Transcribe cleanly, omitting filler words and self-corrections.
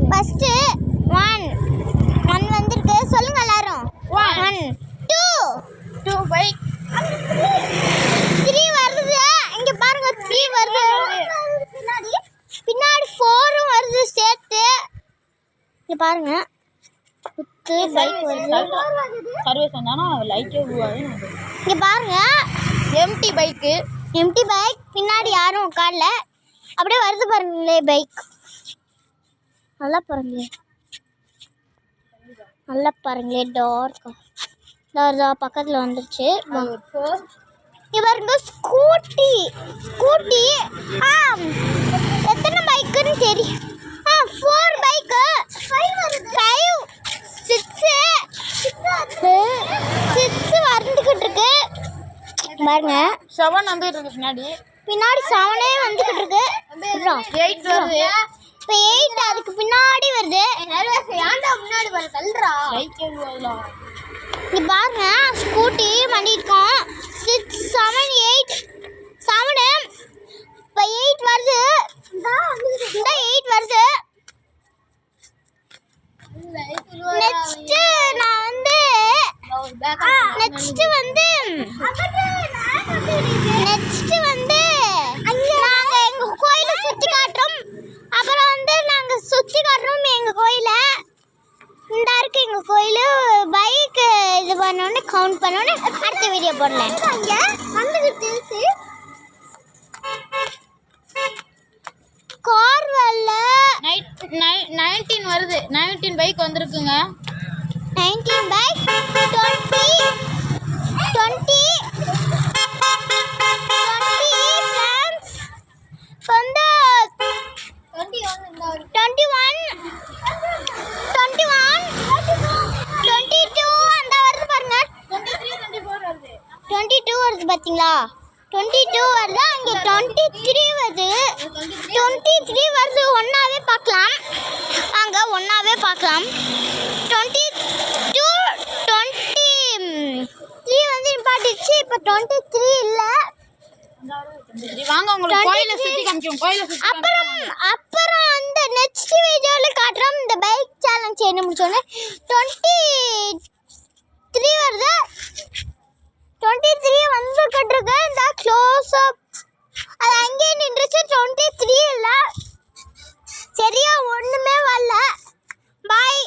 First 1 வந்திருக்கு. சொல்லுங்க எல்லாரும். 1 2 பைக் 3 வருது. இங்க பாருங்க 3 வருது. பின்னாடி 4 வருது சேர்த்து. இங்க பாருங்க பைக் வருது. சர்வீஸ் வந்தானா லைட்டே உருவாது. இங்க பாருங்க எம்டி பைக் பின்னாடி யாரும் உட்காரல. அப்படியே வருது பாருங்களே பைக். நல்லா பாருங்களே டார்க்கா பக்கத்துல வந்துருச்சு. இங்க பாருங்க ஸ்கூட்டி எத்தனை பைக்குன்னு தெரியும். 4 பைக்கு 5 6 வந்துக்கிட்டு இருக்கு பாருங்க. 7 வந்துட்டு இருக்கு பின்னாடி 7 வந்துக்கிட்டு இருக்கு. 8 வருது. இப்போ 8 அதுக்கு பின்னாடி வருது. இங்க பாருங்க ஸ்கூட்டி பண்ணிருக்கோம். 6 7 8 7 இப்போ 8 வருது. இந்த 8 வருது. நெக்ஸ்ட் நான் வந்து நாங்க எங்க கோயிலை சுத்தி காட்டுறோம். அப்புறம் வந்து நாங்க சுத்தி காட்டுறோம் எங்க கோயில. இந்த இருக்கு எங்க கோயிலு. பைக் இது பண்ணோன்னு கவுண்ட் பண்ணோன்னு அடுத்த வீடியோ போடலாம். கார்வல்ல 19 வருது. 19 பைக் வந்திருக்குங்க. 19 பைக் 20 ஃப்ரெண்ட்ஸ். வந்து 21 22 அந்த வருது பாருங்க. 22 வருது பாத்தீங்களா? 22 வருது. அங்கே 23 வருது. 23 வருது. ஒன்னாவே பார்க்கலாம். வாங்க ஒன்னாவே பார்க்கலாம். 22 23 வந்து நிப்பாட்டிச்சு. இப்போ 23 இல்ல. வாங்க உங்களுக்கு கோயிலை சுத்தி காமிச்சோம். அப்புறம் அந்த நெக்ஸ்ட் வீடியோல காட்டுறோம். இந்த பைக் சேலஞ்ச் என்ன முடிச்சோன்னே 23 வருது. 23 வந்துக்கிட்டு இருக்கு. இந்த க்ளோஸ் அப் அது அங்கேயே நின்றுச்சு. 23 இல்லை. சரியா ஒன்றுமே வரல. பாய்.